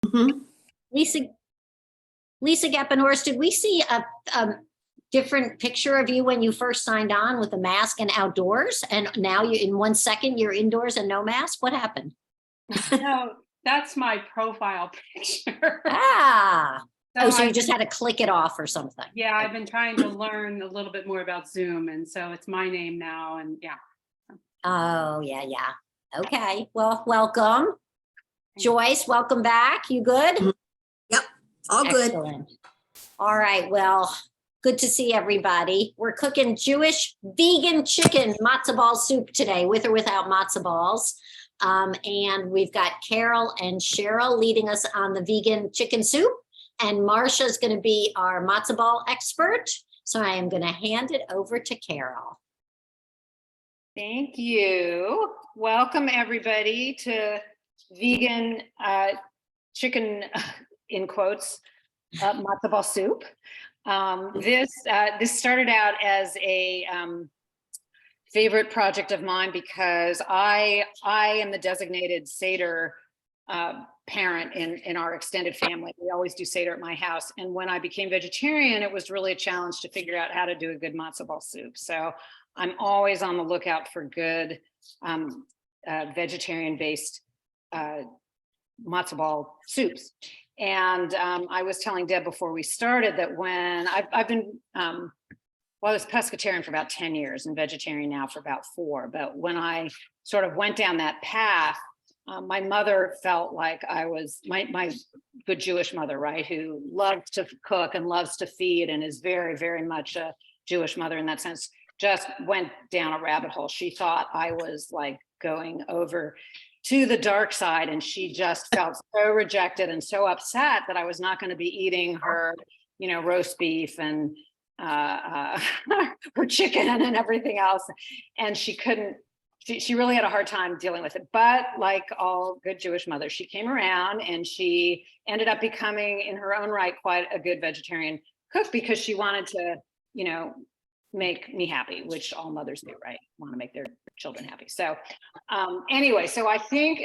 Mhm. Lisa Geppenhorst, did we see a different picture of you when you first signed on with a mask and outdoors? And now you, in 1 second, you're indoors and no mask? What happened? No, that's my profile picture. Ah, oh, so you I've just been- had to click it off or something. yeah, I've been trying to learn a little bit more about Zoom, and so it's my name now, and yeah. Oh, yeah, yeah. Okay, well, welcome. Joyce, welcome back. You good? Yep, all good. Excellent. All right, well, good to see everybody. We're cooking Jewish vegan chicken matzo ball soup today, with or without matzo balls. And we've got Carol and Cheryl leading us on the vegan chicken soup. And Marsha is going to be our matzo ball expert. So I am going to hand it over to Carol. Thank you. Welcome everybody to vegan chicken, in quotes, matzo ball soup. This started out as a favorite project of mine because I am the designated Seder parent in our extended family. We always do Seder at my house. And when I became vegetarian, it was really a challenge to figure out how to do a good matzo ball soup. So I'm always on the lookout for good vegetarian-based matzo ball soups. And I was telling Deb before we started that when I've been, well, I was pescatarian for about 10 years and vegetarian now for about 4. But when I sort of went down that path, my mother felt like I was, my good Jewish mother, right, who loves to cook and loves to feed and is very, very much a Jewish mother in that sense, just went down a rabbit hole. She thought I was like going over to the dark side, and she just felt so rejected and so upset that I was not going to be eating her, you know, roast beef and her chicken and everything else. And she couldn't, she really had a hard time dealing with it. But like all good Jewish mothers, she came around and she ended up becoming, in her own right, quite a good vegetarian cook because she wanted to, you know, make me happy, which all mothers do, right? Want to make their children happy. So anyway, so I think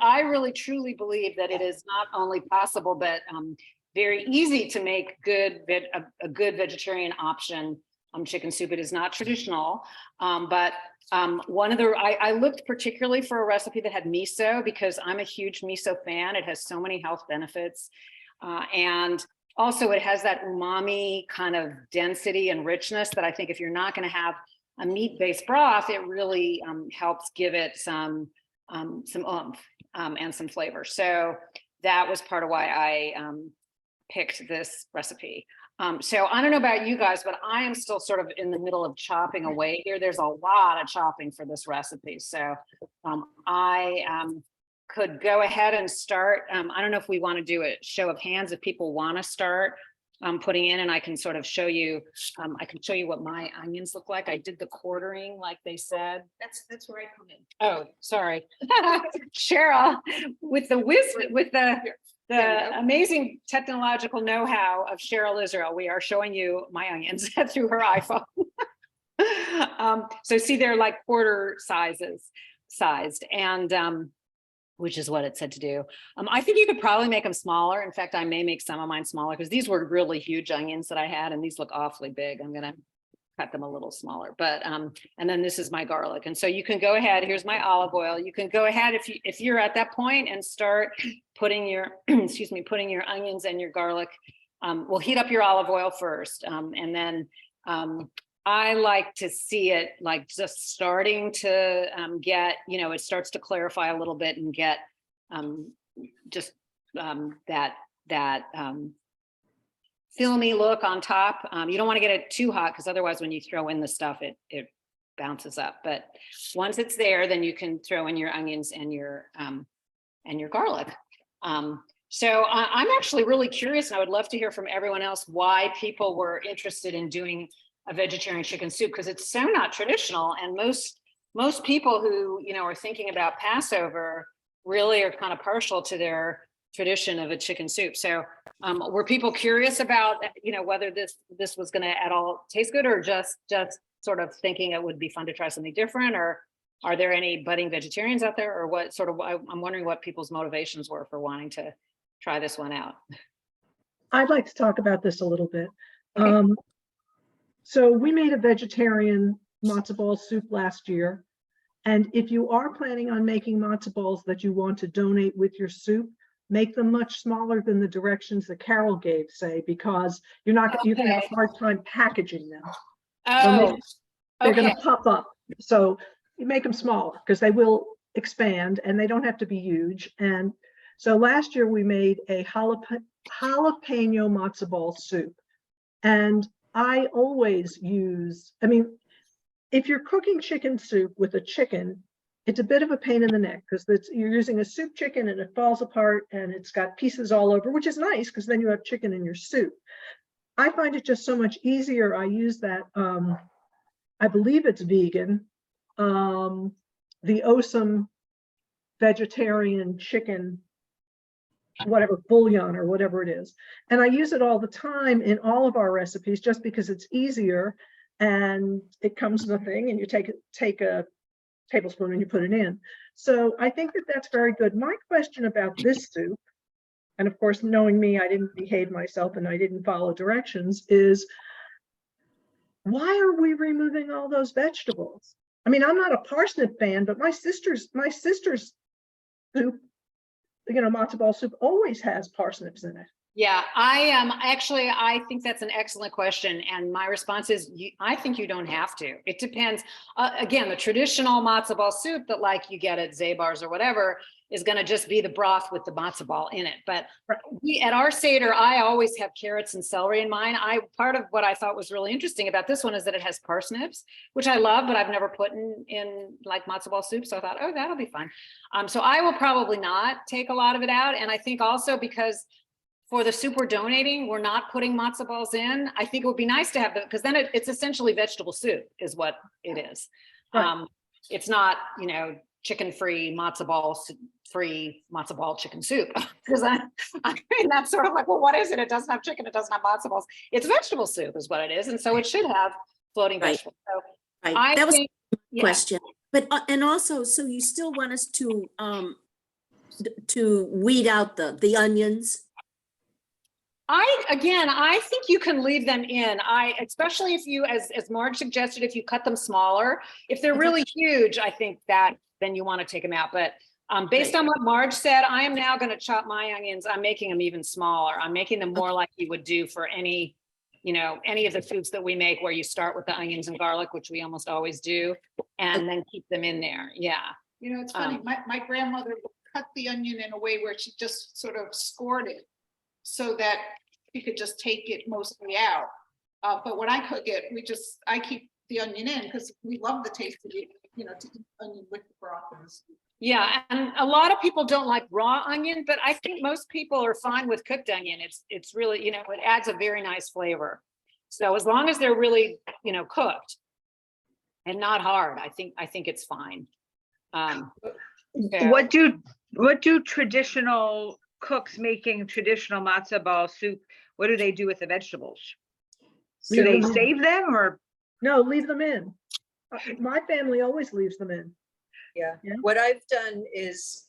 I really truly believe that it is not only possible, but very easy to make a good vegetarian option. Chicken soup. It is not traditional, but one of the, I looked particularly for a recipe that had miso because I'm a huge miso fan. It has so many health benefits. And also, it has that umami kind of density and richness that I think if you're not going to have a meat-based broth, it really helps give it some oomph and some flavor. So that was part of why I picked this recipe. So I don't know about you guys, but I am still sort of in the middle of chopping away here. There's a lot of chopping for this recipe. So I could go ahead and start. I don't know if we want to do a show of hands if people want to start putting in, and I can sort of show you, I can show you what my onions look like. I did the quartering like they said. That's where I come in. Oh, sorry. Cheryl, with the amazing technological know-how of Cheryl Israel, we are showing you my onions through her iPhone. So see, they're like quarter sized, and which is what it said to do. I think you could probably make them smaller. In fact, I may make some of mine smaller because these were really huge onions that I had, and these look awfully big. I'm gonna cut them a little smaller, but and then this is my garlic. And so you can go ahead, here's my olive oil. You can go ahead if you're at that point and start putting your, excuse me, putting your onions and your garlic. We'll heat up your olive oil first. And then I like to see it like just starting to get, you know, it starts to clarify a little bit and get just that filmy look on top. You don't want to get it too hot because otherwise when you throw in the stuff, it bounces up. But once it's there, then you can throw in your onions and your garlic. So I'm actually really curious, and I would love to hear from everyone else why people were interested in doing a vegetarian chicken soup, because it's so not traditional, and most people who, you know, are thinking about Passover really are kind of partial to their tradition of a chicken soup. So were people curious about, you know, whether this was going to at all taste good, or just sort of thinking it would be fun to try something different? Or are there any budding vegetarians out there, or what sort of, I'm wondering what people's motivations were for wanting to try this one out. I'd like to talk about this a little bit. Okay. So we made a vegetarian matzo ball soup last year. And if you are planning on making matzo balls that you want to donate with your soup, make them much smaller than the directions that Carol gave, say, because you're gonna have a hard time packaging them. Oh, They're gonna okay. pop up. So you make them smaller because they will expand and they don't have to be huge. And so last year we made a jalapeno matzo ball soup. And I always use, if you're cooking chicken soup with a chicken, it's a bit of a pain in the neck because you're using a soup chicken and it falls apart and it's got pieces all over, which is nice because then you have chicken in your soup. I find it just so much easier. I use that, I believe it's vegan, the Awesome vegetarian chicken, whatever, bouillon or whatever it is. And I use it all the time in all of our recipes just because it's easier and it comes in a thing and you take a tablespoon and you put it in. So I think that that's very good. My question about this soup, and of course, knowing me, I didn't behave myself and I didn't follow directions, is why are we removing all those vegetables? I'm not a parsnip fan, but my sister's soup, matzo ball soup always has parsnips in it. Yeah, I think that's an excellent question. And my response is, I think you don't have to. It depends. Again, the traditional matzo ball soup that like you get at Zabar's or whatever is going to just be the broth with the matzo ball in it. But at our Seder, I always have carrots and celery in mine. Part of what I thought was really interesting about this one is that it has parsnips, which I love, but I've never put in like matzo ball soup. So I thought, oh, that'll be fun. So I will probably not take a lot of it out. And I think also because for the soup we're donating, we're not putting matzo balls in. I think it would be nice to have them because then it's essentially vegetable soup is what it is. Right. It's not, chicken-free matzo ball chicken soup. Because that's sort of like, well, what is it? It doesn't have chicken. It doesn't have matzo balls. It's vegetable soup is what it is. And so it should have floating Right. vegetables. So Right. That was think, a question. But, and also, so you still want us to weed out the onions? I think you can leave them in. Especially if you, as Marge suggested, if you cut them smaller, if they're really huge, I think that then you want to take them out. But based on what Marge said, I am now going to chop my onions. I'm making them even smaller. I'm making them more like you would do for any of the foods that we make where you start with the onions and garlic, which we almost always do, and then keep them in there. Yeah. It's funny. My grandmother would cut the onion in a way where she just sort of scored it so that you could just take it mostly out. But when I cook it, I keep the onion in because we love the taste of it, to eat onion with the broth. Yeah, and a lot of people don't like raw onion, but I think most people are fine with cooked onion. It's really, it adds a very nice flavor. So as long as they're really, cooked and not hard, I think it's fine. What do traditional cooks making traditional matzo ball soup, what do they do with the vegetables? Do they save them or? No, leave them in. My family always leaves them in. Yeah. Yeah. What I've done is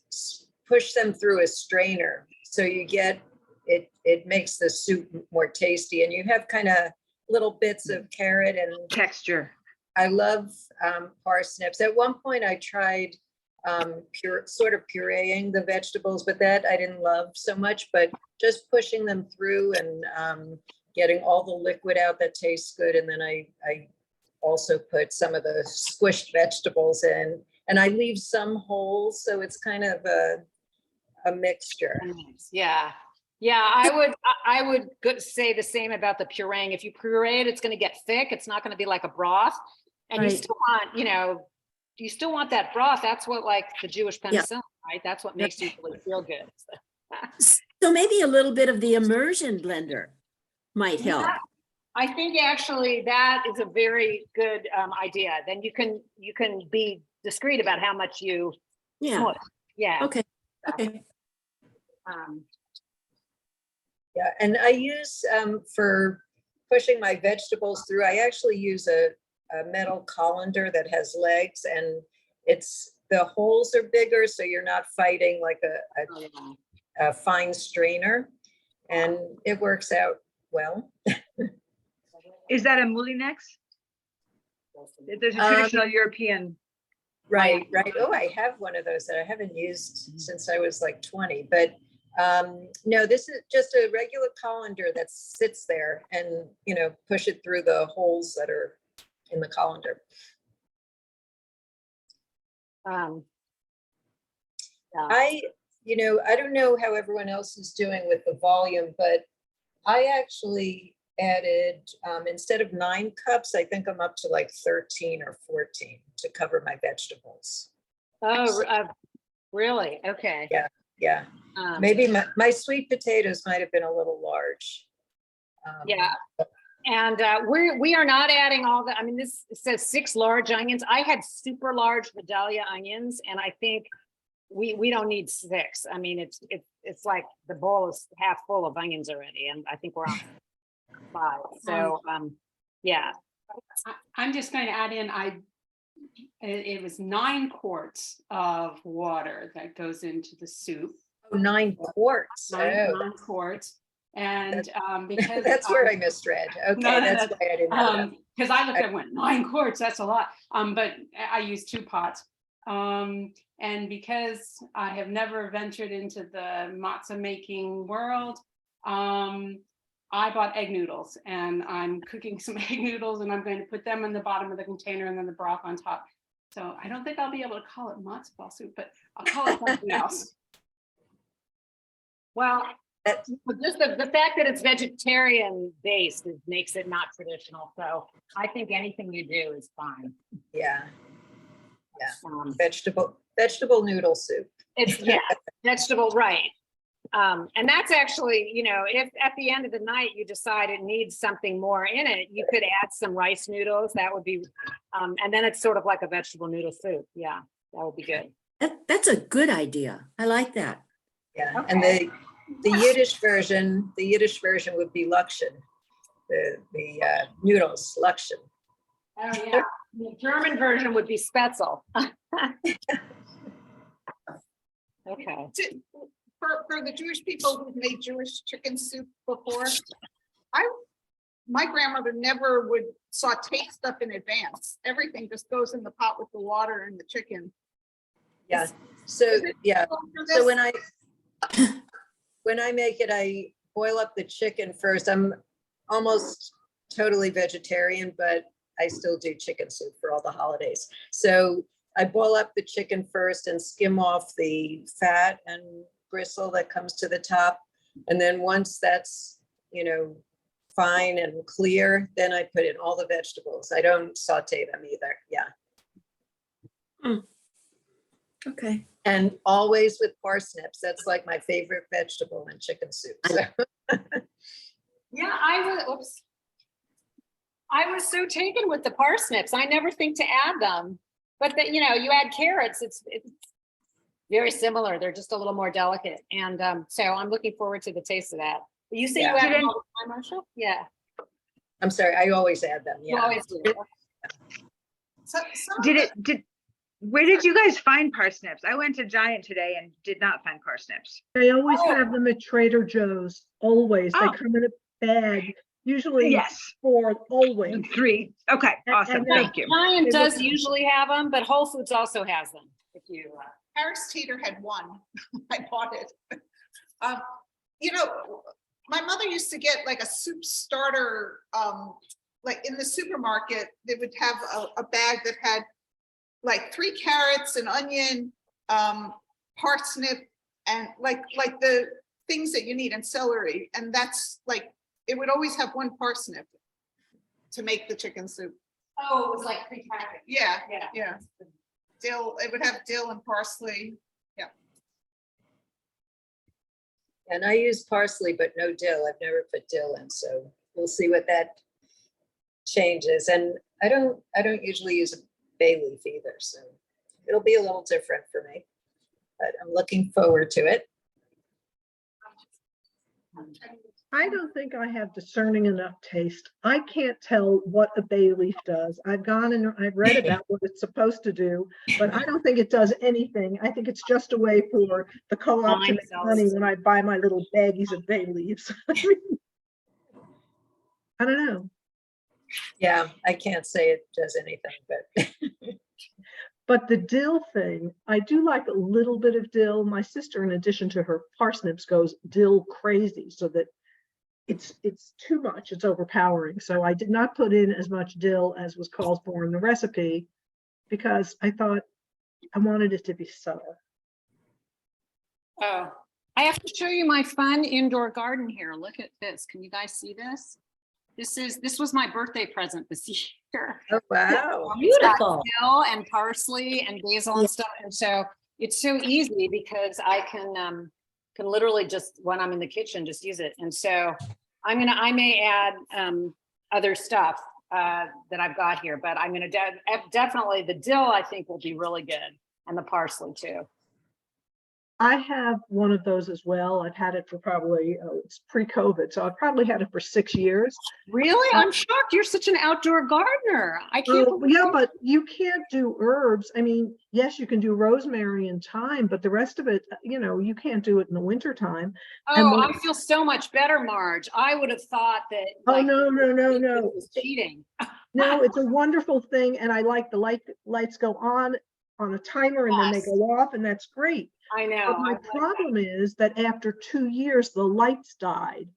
push them through a strainer. So you get, it makes the soup more tasty and you have kind of little bits of carrot and Texture. I love parsnips. At one point I tried sort of pureeing the vegetables, but that I didn't love so much, but just pushing them through and getting all the liquid out that tastes good. And then I also put some of the squished vegetables in and I leave some whole. So it's kind of a mixture. Yeah. Yeah, I would say the same about the pureeing. If you puree it, it's going to get thick. It's not going to be like a broth. And you still want, you still want that broth. That's what like the Jewish penicillin, right? That's what makes you really feel good. So maybe a little bit of the immersion blender might help. Yeah, I think actually that is a very good idea. Then you can be discreet about how much you put. Yeah. Okay. Okay. Yeah, and I use for pushing my vegetables through, I actually use a metal colander that has legs and the holes are bigger, so you're not fighting like a fine strainer, and it works out well. Is that a Moulinex? There's a traditional European. Right, right. Oh, I have one of those that I haven't used since I was like 20, but no, this is just a regular colander that sits there and, you know, push it through the holes that are in the colander. Yeah. You know, I don't know how everyone else is doing with the volume, but I actually added, instead of 9 cups, I think I'm up to like 13 or 14 to cover my vegetables. Oh, really? Okay. Yeah. Yeah, maybe my sweet potatoes might have been a little large. Yeah. And we are not adding all the, I mean, this says 6 large onions. I had super large Vidalia onions, and I think we don't need 6. I mean, it's like the bowl is half full of onions already, and I think we're on 5. So yeah. I'm just going to add in, it was 9 quarts of water that goes into the soup. Oh, 9 quarts. Nine Oh, quarts. And because that's where I misread. Okay, that's why I didn't know that. because I looked at it, went 9 quarts, that's a lot. But I used 2 pots. And because I have never ventured into the matzo making world, I bought egg noodles, and I'm cooking some egg noodles, and I'm going to put them in the bottom of the container and then the broth on top. So I don't think I'll be able to call it matzo ball soup, but I'll call it something else. Well, just the fact that it's vegetarian based makes it not traditional. So I think anything you do is fine. Yeah. Vegetable noodle soup. It's vegetable, right. And that's actually, you know, if at the end of the night you decide it needs something more in it, you could add some rice noodles. That would be, and then it's sort of like a vegetable noodle soup. Yeah, that would be good. That's a good idea. I like that. Yeah, Okay. and the Yiddish version would be Luction. The noodles, Luction. Oh yeah, the German version would be Spätzle. Okay. For the Jewish people who've made Jewish chicken soup before, my grandmother never would saute stuff in advance. Everything just goes in the pot with the water and the chicken. Yeah. So yeah. So So when I make it, I boil up the chicken first. I'm almost totally vegetarian, but I still do chicken soup for all the holidays. So I boil up the chicken first and skim off the fat and gristle that comes to the top. And then once that's, you know, fine and clear, then I put in all the vegetables. I don't saute them either. Yeah. Okay. And always with parsnips. That's like my favorite vegetable in chicken soup. So. Yeah, I was so taken with the parsnips. I never think to add them, but you know, you add carrots. It's very similar. They're just a little more delicate, and so I'm looking forward to the taste of that. But you say you add them all the time, Marsha? Yeah. I'm sorry. I always add them. You Yeah. always do. Where did you guys find parsnips? I went to Giant today and did not find parsnips. They always have them at Trader Joe's, always. They Oh. come in a bag, usually Yes. 4, always. 3. Okay, And- awesome. and then- Thank you. Giant They does look- usually have them, but Whole Foods also has them. If you Harris Teeter had one. I bought it. You know, my mother used to get like a soup starter, like in the supermarket, they would have a bag that had like 3 carrots, an onion, parsnip, and like the things that you need, and celery. And that's like, it would always have 1 parsnip to make the chicken soup. it was like pre-packaged. Yeah, Yeah. yeah. Dill, it would have dill and parsley. And I use parsley, but no dill. I've never put dill in, so we'll see what that changes. And I don't usually use a bay leaf either, so it'll be a little different for me. But I'm looking forward to it. I don't think I have discerning enough taste. I can't tell what a bay leaf does. I've gone and I've read about what it's supposed to do, but I don't think it does anything. I think it's just a way for the co-op to Mind make cells. money when I buy my little baggies of bay leaves. I don't know. Yeah, I can't say it does anything, but But the dill thing, I do like a little bit of dill. My sister, in addition to her parsnips, goes dill crazy, so that it's too much, it's overpowering. So I did not put in as much dill as was called for in the recipe, because I thought I wanted it to be subtle. Oh, I have to show you my fun indoor garden here. Look at this. Can you guys see this? This was my birthday present this year. oh, wow. Beautiful. Dill and parsley and basil and stuff. And so it's so easy because I can literally just, when I'm in the kitchen, just use it. And so I may add other stuff that I've got here, but I'm gonna definitely, the dill I think will be really good, and the parsley too. I have one of those as well. I've had it for probably, it's pre-COVID, so I've probably had it for 6 years. Really? I'm shocked. You're such an outdoor gardener. I can't Oh, believe yeah, but you can't do herbs. I mean, yes, you can do rosemary and thyme, but the rest of it, you can't do it in the winter time. And Oh, when- I feel so much better, Marge. I would have thought that. Oh, like, no, it no. was cheating. No, it's a wonderful thing, and I like the lights go on a timer and then they Yes. go off, and that's great. I know. But my problem is that after 2 years, the lights died,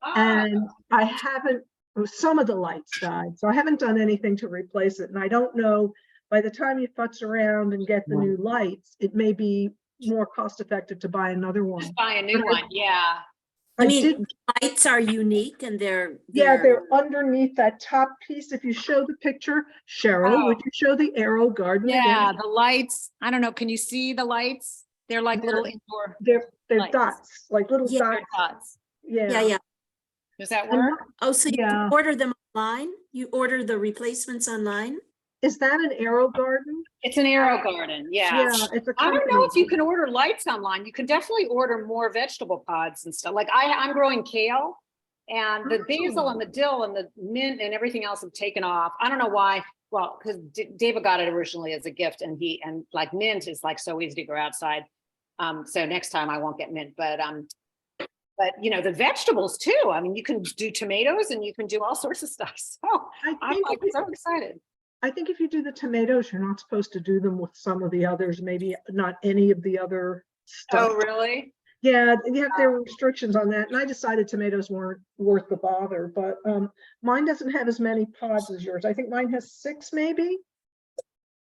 Ah, and I haven't, some of the lights died, so I haven't done anything to replace it. And I don't know, by the time you futz around and get the new lights, it may be more cost effective to buy another one. just buy a new But one. Yeah. I mean, did, lights are unique and yeah, they're underneath that top piece. If you show the picture, Cheryl, Oh. would you show the arrow garden Yeah, again? the lights. I don't know. Can you see the lights? They're like little indoor They're lights. dots, like little Yeah. dots. dots. Yeah. Does that And work? Oh, so you Yeah. can order them online? You order the replacements online? Is that an arrow garden? It's an arrow garden. Yeah. It's a I don't know company. if you can order lights online. You can definitely order more vegetable pods and stuff. Like I'm growing kale, and the basil and the dill and the mint and everything else have taken off. I don't know why. Well, because David got it originally as a gift, and like mint is like so easy to grow outside. So next time I won't get mint, but the vegetables too. I mean, you can do tomatoes and you can do all sorts of stuff. So I I'm think like if so excited. I think if you do the tomatoes, you're not supposed to do them with some of the others, maybe not any of the other stuff. Oh, really? Yeah, there were restrictions on that, and I decided tomatoes weren't worth the bother, but mine doesn't have as many pods as yours. I think mine has 6, maybe.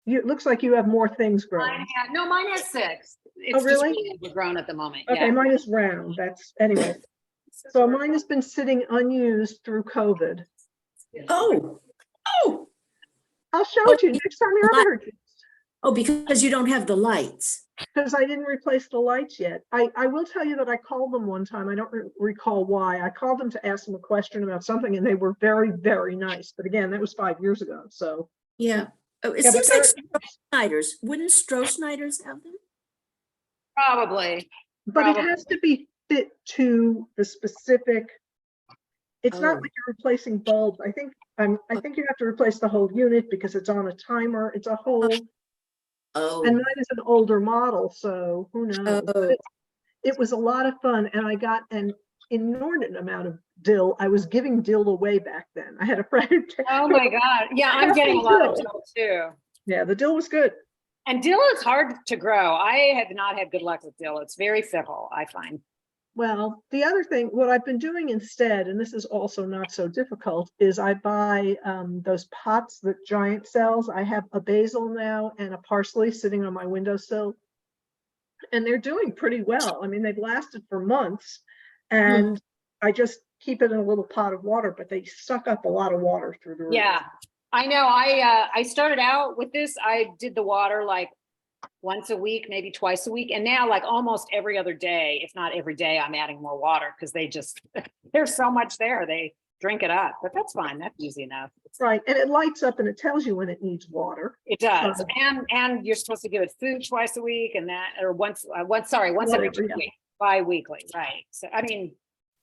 It looks like you have more things growing. Mine has 6. It's really? just overgrown at the moment. Okay, Yeah. mine is round. Anyway. So mine has been sitting unused through COVID. Oh, I'll show it to you next time you're over here, oh, because you don't have the lights. because I didn't replace the lights yet. I will tell you that I called them one time. I don't recall why. I called them to ask them a question about something, and they were very, very nice. But again, that was 5 years ago. So Yeah. Oh, it Yeah, but seems like they're- Stroh-Schneiders. Wouldn't Stroh-Schneiders have them? Probably. but it has to be fit to the specific. It's not Oh. like you're replacing bulbs. I think you have to replace the whole unit because it's on a timer. It's a whole, and Oh, mine is an older model, so who knows? But oh, it was a lot of fun, and I got an inordinate amount of dill. I was giving dill away back then. I had a friend. Oh my God. Yeah, I'm getting a lot of dill too. Yeah, the dill was good. And dill is hard to grow. I have not had good luck with dill. It's very fickle, I find. Well, the other thing, what I've been doing instead, and this is also not so difficult, is I buy those pots that Giant sells. I have a basil now and a parsley sitting on my windowsill, and they're doing pretty well. I mean, they've lasted for months, and I just keep it in a little pot of water, but they suck up a lot of water through the roof. Yeah, I know. I started out with this. I did the water like once a week, maybe twice a week. And now like almost every other day, if not every day, I'm adding more water because there's so much there. They drink it up, but that's fine. That's easy enough. Right, and it lights up and it tells you when it needs water. It does. And you're supposed to give it food twice a week, and that, or once every 2 Whatever, yeah. weeks, bi-weekly, right? So, I mean,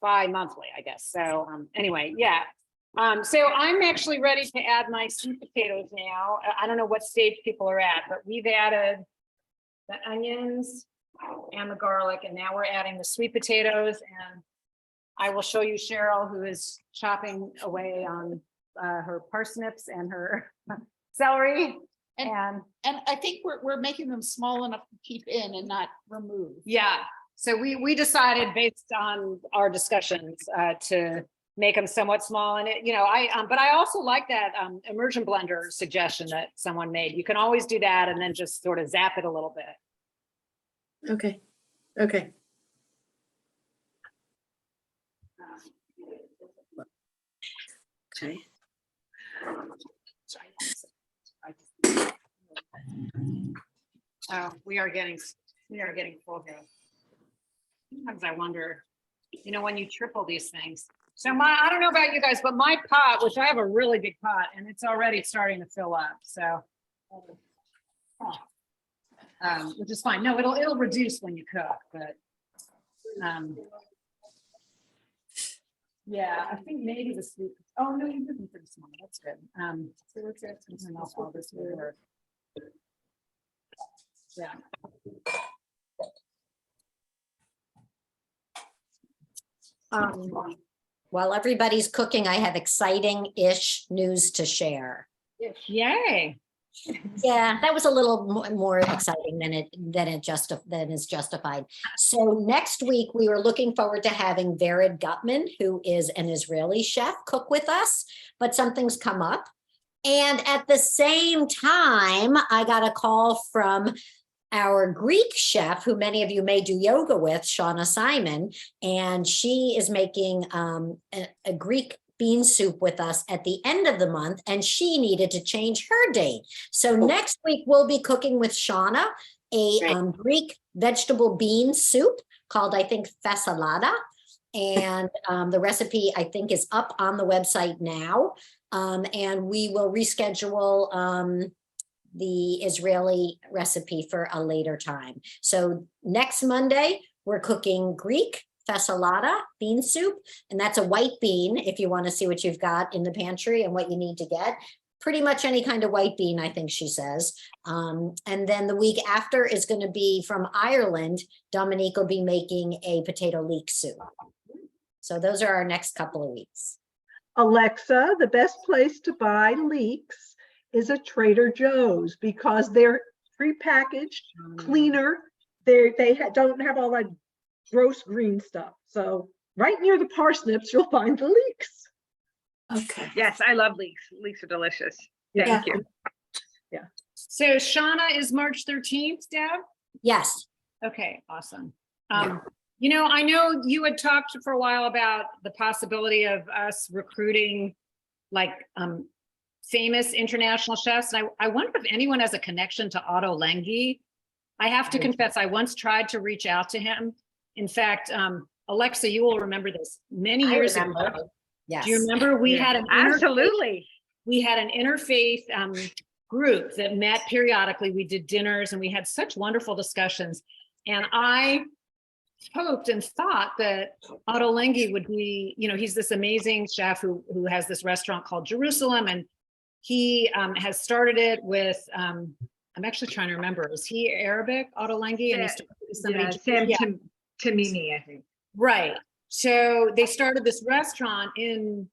bi-monthly, I guess. So anyway, yeah. So I'm actually ready to add my sweet potatoes now. I don't know what stage people are at, but we've added the onions and the garlic, and now we're adding the sweet potatoes. And I will show you Cheryl, who is chopping away on her parsnips and her celery. And I think we're making them small enough to keep in and not remove. yeah, so we decided based on our discussions to make them somewhat small. And it, but I also like that immersion blender suggestion that someone made. You can always do that and then just sort of zap it a little bit. Okay, okay. Okay. Oh, we are getting full here. Sometimes I wonder, when you triple these things. So I don't know about you guys, but my pot, which I have a really big pot, and it's already starting to fill up. So, which is fine. No, it'll reduce when you cook, but yeah, I think maybe the sweet. Oh no, you're looking pretty small. That's good. So let's get something else all this work. Yeah. While everybody's cooking, I have exciting-ish news to share. Yay. Yeah, that was a little more exciting than is justified. So next week, we were looking forward to having Vered Gutman, who is an Israeli chef, cook with us, but something's come up. And at the same time, I got a call from our Greek chef, who many of you may do yoga with, Shauna Simon, and she is making a Greek bean soup with us at the end of the month, and she needed to change her date. So next week, we'll be cooking with Shauna a Greek vegetable bean soup called, I think, fasolada. And the recipe, I think, is up on the website now. And we will reschedule the Israeli recipe for a later time. So next Monday, we're cooking Greek fasolada bean soup, and that's a white bean if you want to see what you've got in the pantry and what you need to get. Pretty much any kind of white bean, I think she says. And then the week after is going to be from Ireland. Dominique will be making a potato leek soup. So those are our next couple of weeks. Alexa, the best place to buy leeks is a Trader Joe's because they're prepackaged, cleaner. They don't have all that gross green stuff. So right near the parsnips, you'll find the leeks. Okay. Yes, I love leeks. Leeks are delicious. Thank you. Yeah. So Shauna is March 13th, Deb? Yes. Okay, awesome. I know you had talked for a while about the possibility of us recruiting like famous international chefs. And I wonder if anyone has a connection to Otto Lengi. I have to confess, I once tried to reach out to him. In fact, Alexa, you will remember this many years ago. Yes. Do you remember we had an Absolutely. We had an interfaith group that met periodically. We did dinners and we had such wonderful discussions. And I hoped and thought that Otto Lengi would be, he's this amazing chef who has this restaurant called Jerusalem, and he has started it with I'm actually trying to remember, is he Arabic, Otto Lengi? And he started with somebody Tamimi, I think. Right. So they started this restaurant in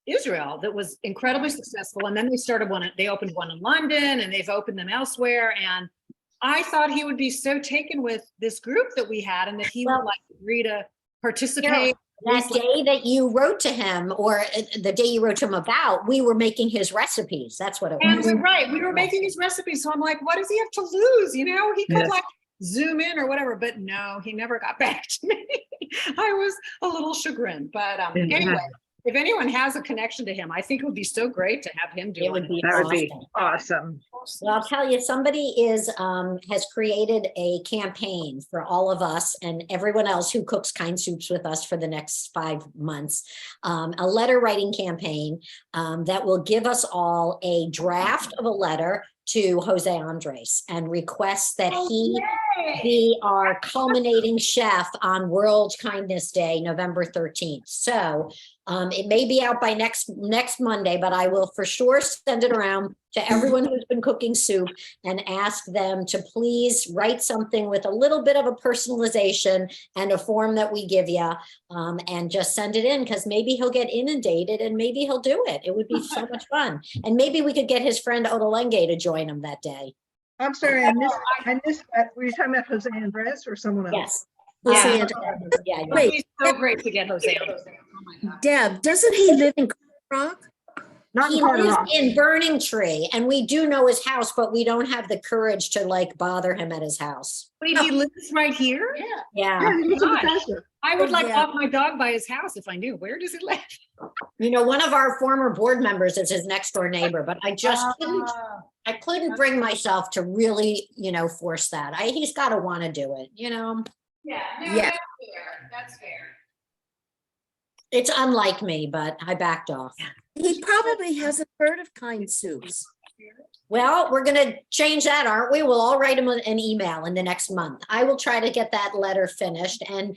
Israel that was incredibly successful. And then they opened one in London, and they've opened them elsewhere. And I thought he would be so taken with this group that we had, and that he would like agree to participate. That day that you wrote to him, or the day you wrote to him about, we were making his recipes. That's what it was. We were making his recipes. So I'm like, what does he have to lose? He could like Zoom in or whatever, but no, he never got back to me. I was a little chagrined, but anyway, if anyone has a connection to him, I think it would be so great to have him do it. Would be That would be awesome. Well, I'll tell you, somebody has created a campaign for all of us and everyone else who cooks KindSoups with us for the next 5 months, a letter writing campaign that will give us all a draft of a letter to Jose Andres and request that he be our culminating chef on World Kindness Day, November 13th. So it may be out by next Monday, but I will for sure send it around to everyone who's been cooking soup and ask them to please write something with a little bit of a personalization and a form that we give you, and just send it in, because maybe he'll get inundated and maybe he'll do it. It would be so much fun. And maybe we could get his friend Odalenge to join him that day. I'm sorry, I missed that. Were you talking about Jose Andres or someone else? Yes. Jose Yeah. Andres. Yeah. Wait. It'd be so great to get Jose on. Oh my God. Deb, doesn't he live in Rock? Not in He Carter lives Rock. in Burning Tree, and we do know his house, but we don't have the courage to like bother him at his house. Wait, he lives right here? Yeah. Yeah. Yeah, he lives in Gosh. Bethesda. I would like Yeah. walk my dog by his house if I knew. Where does he live? You know, one of our former board members is his next door neighbor, but I just couldn't bring myself to really, force that. He's got to want to do it, Yeah, no, Yeah. that's fair. That's fair. It's unlike me, but I backed off. He probably hasn't heard of KindSoups. Well, we're going to change that, aren't we? We'll all write him an email in the next month. I will try to get that letter finished, and,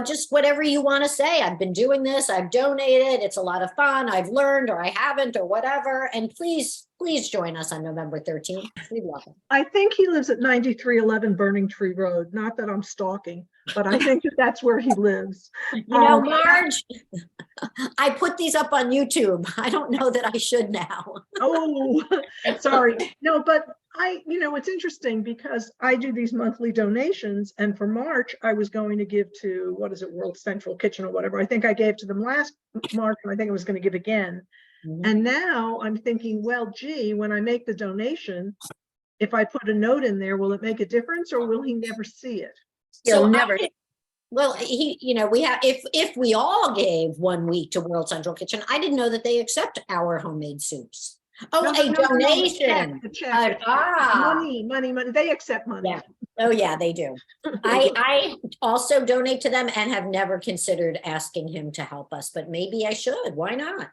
just whatever you want to say. I've been doing this. I've donated. It's a lot of fun. I've learned, or I haven't, or whatever. And please join us on November 13th. We'd love it. I think he lives at 9311 Burning Tree Road. Not that I'm stalking, but I think that's where he lives. Marge, I put these up on YouTube. I don't know that I should now. Oh, sorry. No, but it's interesting because I do these monthly donations, and for March, I was going to give to, World Central Kitchen or whatever. I think I gave to them last March, and I think I was going to give again. And now I'm thinking, well, gee, when I make the donation, if I put a note in there, will it make a difference, or will he never see it? He'll never. Well, we have, if we all gave 1 week to World Central Kitchen, I didn't know that they accept our homemade soups. Oh, No, a no, no, donation. the check. Money. They accept money. Yeah. Oh, yeah, they do. I also donate to them and have never considered asking him to help us, but maybe I should. Why not?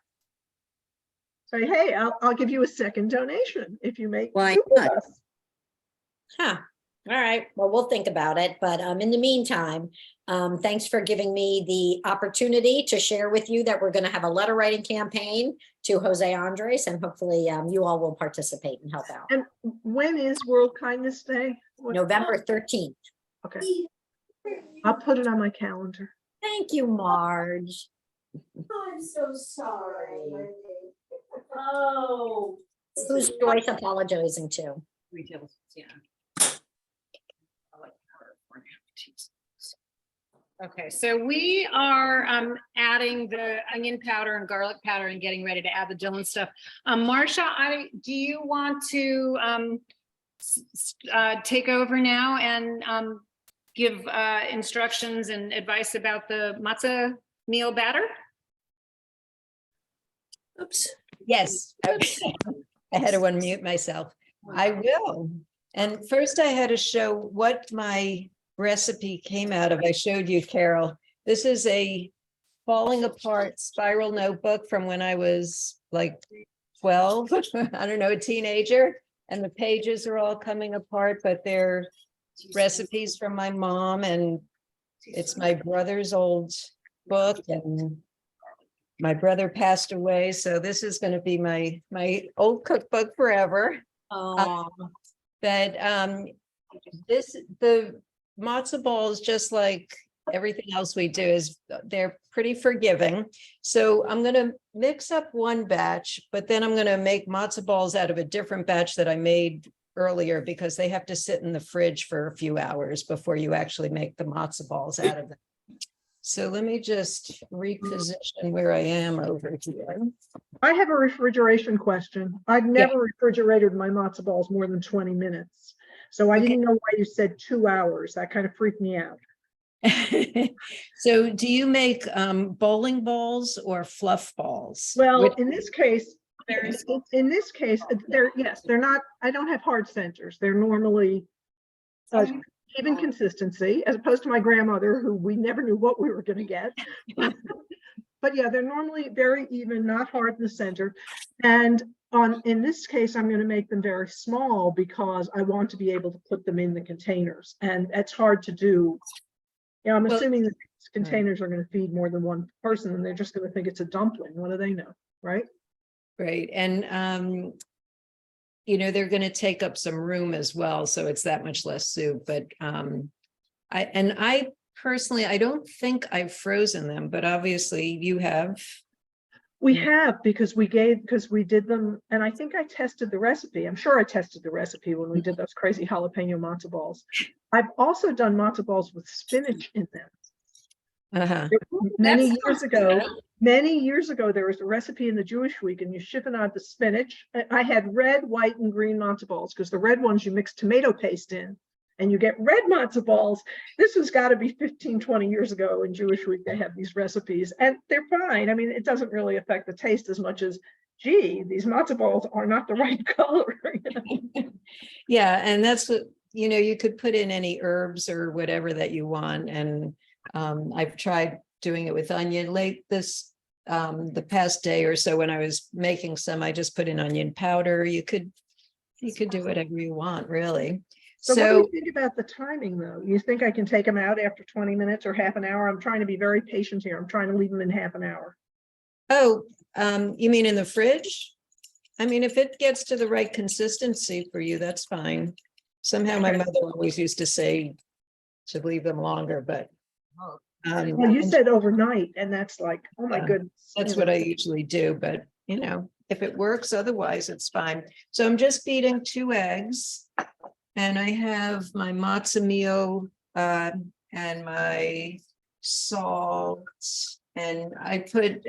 Say, hey, I'll give you a second donation if you make. Why soup with not? us. Huh. All right. Well, we'll think about it. But in the meantime, thanks for giving me the opportunity to share with you that we're going to have a letter writing campaign to Jose Andres, and hopefully you all will participate and help out. And when is World Kindness Day? November 13th. Okay. I'll put it on my calendar. Thank you, Marge. I'm so sorry. Oh. Who's Joyce apologizing to? Retail, yeah. Okay, so we are adding the onion powder and garlic powder and getting ready to add the dill and stuff. Marsha, do you want to take over now and give instructions and advice about the matzah meal batter? Oops. Yes, okay. I had to unmute myself. I will. And first I had to show what my recipe came out of. I showed you, Carol. This is a falling apart spiral notebook from when I was like 12, I don't know, a teenager. And the pages are all coming apart, but they're recipes from my mom, and it's my brother's old book, and my brother passed away. So this is going to be my old cookbook forever. Oh, But the matzo balls, just like everything else we do, is they're pretty forgiving. So I'm going to mix up one batch, but then I'm going to make matzo balls out of a different batch that I made earlier, because they have to sit in the fridge for a few hours before you actually make the matzo balls out of them. So let me just reposition where I am over here. I have a refrigeration question. I've never refrigerated my matzo balls more than 20 minutes. So I didn't know why you said 2 hours. That kind of freaked me out. So do you make bowling balls or fluff balls? Well, Which- in this case, they're not, I don't have hard centers. They're normally even consistency, as opposed to my grandmother, who we never knew what we were going to get. but yeah, they're normally very even, not hard in the center. And in this case, I'm going to make them very small because I want to be able to put them in the containers, and it's hard to do. Yeah, I'm Well, assuming that these containers are going to feed more than one person, and they're just going to think it's a dumpling. What do they know, right? Right. And, you know, they're going to take up some room as well. So it's that much less soup. But I personally, I don't think I've frozen them, but obviously you have. We have, because we did them, and I think I tested the recipe. I'm sure I tested the recipe when we did those crazy jalapeno matzo balls. I've also done matzo balls with spinach in them. Uh-huh. Many years ago, there was a recipe in the Jewish Week, and you chiffonade the spinach. I had red, white, and green matzo balls, because the red ones you mix tomato paste in, and you get red matzo balls. This has got to be 15, 20 years ago in Jewish Week. They have these recipes, and they're fine. I mean, it doesn't really affect the taste as much as, gee, these matzo balls are not the right color. Yeah, and that's what, you know, you could put in any herbs or whatever that you want. And I've tried doing it with onion the past day or so when I was making some, I just put in onion powder. You could do whatever you want, really. So what do you think about the timing, though? You think I can take them out after 20 minutes or half an hour? I'm trying to be very patient here. I'm trying to leave them in half an hour. Oh, you mean in the fridge? I mean, if it gets to the right consistency for you, that's fine. Somehow my mother always used to say to leave them longer, but Well, you said overnight, and that's like, oh my goodness. that's what I usually do, but you know, if it works, otherwise it's fine. So I'm just beating 2 eggs, and I have my matzo meal and my salt, and I put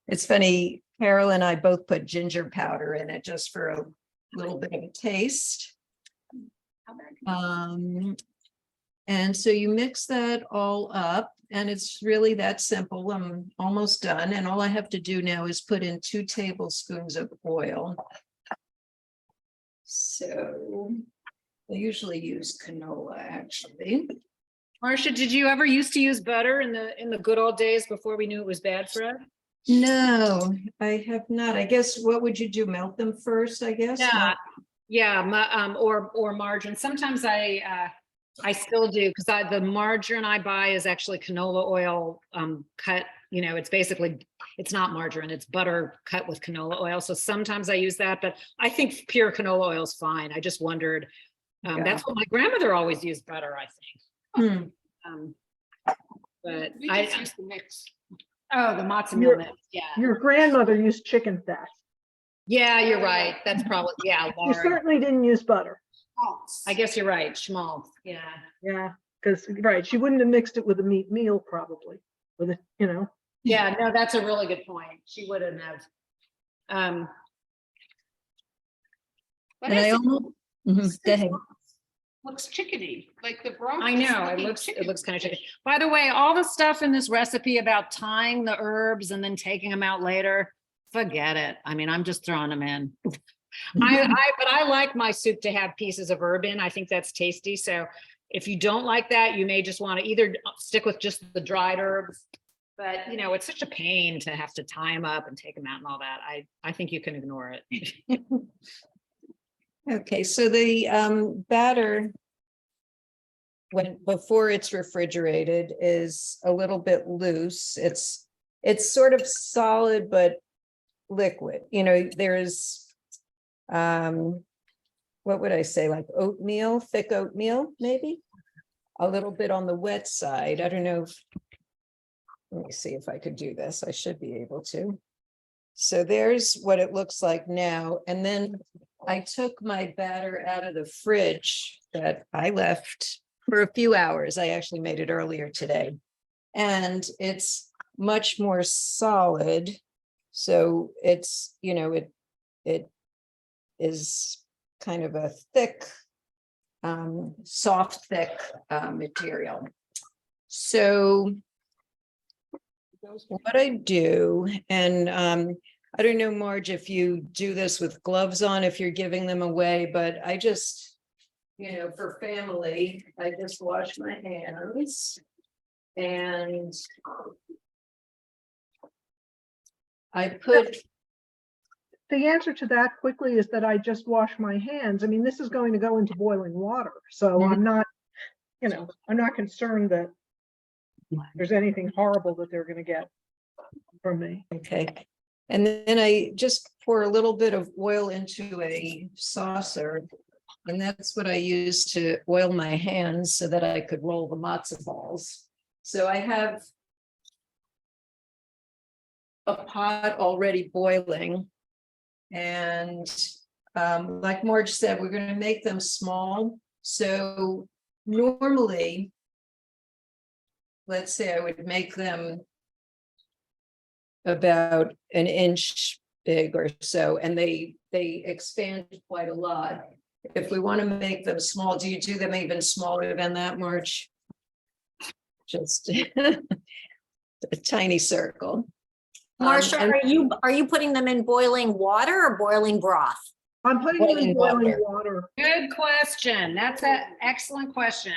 it's funny, Carol and I both put ginger powder in it just for a little bit of a taste. And so you mix that all up, and it's really that simple. I'm almost done, and all I have to do now is put in 2 tablespoons of oil. So I usually use canola, actually. Marsha, did you ever used to use butter in the good old days before we knew it was bad for us? No, I have not. I guess, what would you do? Melt them first, I guess? Or margarine. Sometimes I still do, because the margarine I buy is actually canola oil cut. You know, it's not margarine, it's butter cut with canola oil. So sometimes I use that, but I think pure canola oil is fine. I just wondered. That's what my grandmother always used butter, I think. But We just use the mix. oh, the matzo meal mix. Yeah. Your grandmother used chicken fat. Yeah, you're right. That's probably, yeah. You certainly didn't use butter. I guess you're right. Schmaltz. Yeah. Yeah, because, right, she wouldn't have mixed it with a meat meal probably, with it, you know. Yeah, no, that's a really good point. She wouldn't have. But And I it's- almost, go ahead. looks chickeny, like the broth. I is know, looking it looks kind of chicken. By the way, all the stuff in this recipe about tying the herbs and then taking them out later, forget it. I mean, I'm just throwing them in. But I like my soup to have pieces of herb in. I think that's tasty. So if you don't like that, you may just want to either stick with just the dried herbs. But you know, it's such a pain to have to tie them up and take them out and all that. I think you can ignore it. Okay, so the batter, before it's refrigerated, is a little bit loose. It's sort of solid but liquid. You know, there's what would I say, like oatmeal, thick oatmeal, maybe a little bit on the wet side. I don't know if, let me see if I could do this. I should be able to. So there's what it looks like now. And then I took my batter out of the fridge that I left for a few hours. I actually made it earlier today, and it's much more solid. So it's, you know, it is kind of a thick, soft, thick material. So what I do, and I don't know, Marge, if you do this with gloves on, if you're giving them away, but I just, you know, for family, I just wash my hands and I put, The answer to that quickly is that I just wash my hands. I mean, this is going to go into boiling water, so Mhm. I'm not, I'm not concerned that there's anything horrible that they're gonna get from me. okay. And then I just pour a little bit of oil into a saucer. And that's what I use to oil my hands so that I could roll the matzo balls. So I have a pot already boiling. And like Marge said, we're going to make them small. So normally, let's say I would make them about an inch big or so, and they expand quite a lot. If we want to make them small, do you do them even smaller than that, Marge? Just a tiny circle. Marsha, and- are you putting them in boiling water or boiling broth? I'm putting them in Boiling boiling water. Good question. That's an excellent question.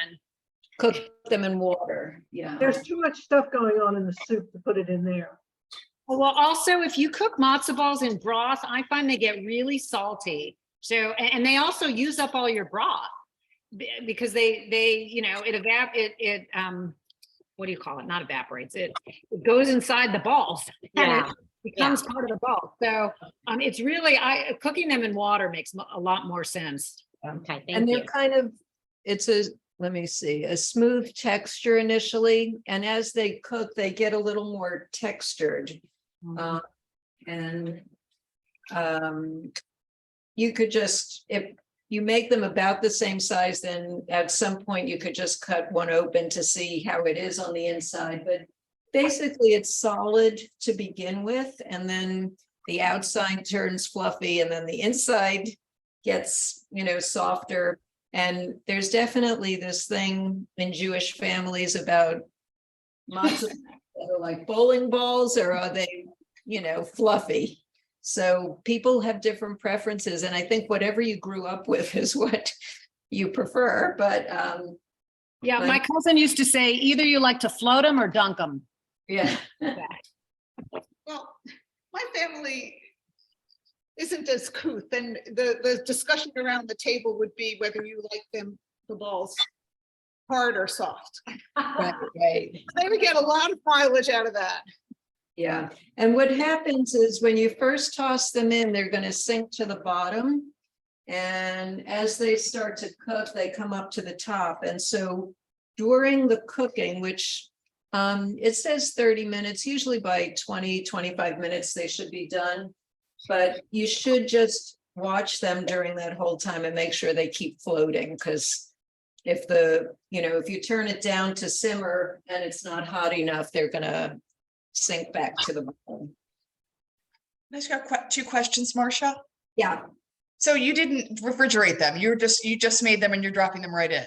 Cook them in water, yeah. There's too much stuff going on in the soup to put it in there. Well, also, if you cook matzo balls in broth, I find they get really salty. So, and they also use up all your broth because what do you call it? Not evaporates. It goes inside the balls. Yeah. And it becomes part of the ball. So, it's really, cooking them in water makes a lot more sense. Okay, And thank they're you. kind of, it's let me see, a smooth texture initially, and as they cook, they get a little more textured. And you could just, if you make them about the same size, then at some point you could just cut one open to see how it is on the inside. But basically it's solid to begin with, and then the outside turns fluffy, and then the inside gets, softer. And there's definitely this thing in Jewish families about matzo that are like bowling balls, or are they, fluffy? So people have different preferences, and I think whatever you grew up with is what you prefer. But Yeah, my cousin used to say, either you like to float them or dunk them. yeah. Well, my family isn't as couth, and the discussion around the table would be whether you like the balls hard or soft. Right. They would get a lot of mileage out of that. Yeah, and what happens is when you first toss them in, they're going to sink to the bottom. And as they start to cook, they come up to the top. And so during the cooking, which it says 30 minutes, usually by 20-25 minutes, they should be done. But you should just watch them during that whole time and make sure they keep floating, because if if you turn it down to simmer and it's not hot enough, they're going to sink back to the bottom. I just got two questions, Marsha. Yeah. So you didn't refrigerate them. You just made them and you're dropping them right in.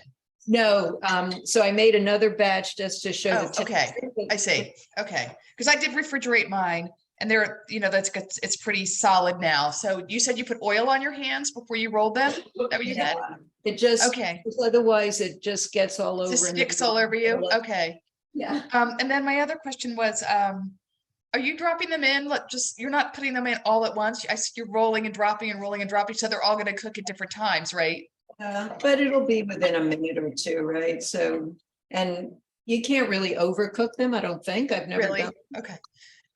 No. So I made another batch just to show the okay. I see. Okay. Because I did refrigerate mine, and they're, it's pretty solid now. So you said you put oil on your hands before you rolled them? Is that what you said? It just, okay. Otherwise it just gets all over. Just sticks all over you? Okay. Yeah. And then my other question was, are you dropping them in? You're not putting them in all at once. I see you're rolling and dropping, so they're all going to cook at different times, right? But it'll be within a minute or two, right? So, and you can't really overcook them, I don't think. I've never Really? done. Okay.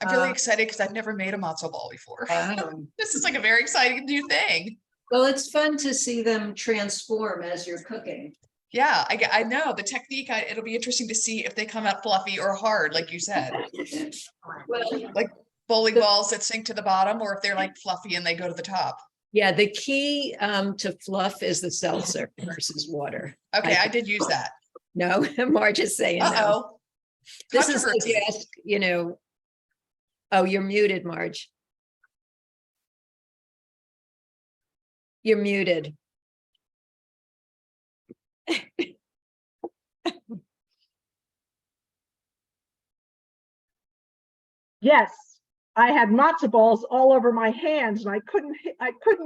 I'm really excited because I've never made a matzo ball before. Wow. This is like a very exciting new thing. Well, it's fun to see them transform as you're cooking. Yeah, I know the technique. It'll be interesting to see if they come out fluffy or hard, like you said. Well, Like bowling balls that sink to the bottom, or if they're like fluffy and they go to the top. yeah, the key to fluff is the seltzer versus water. Okay, I did use that. No, Marge is saying no. Uh-oh. This is like Controversy. you ask, oh, you're muted, Marge. You're muted. Yes, I had matzo balls all over my hands, and I couldn't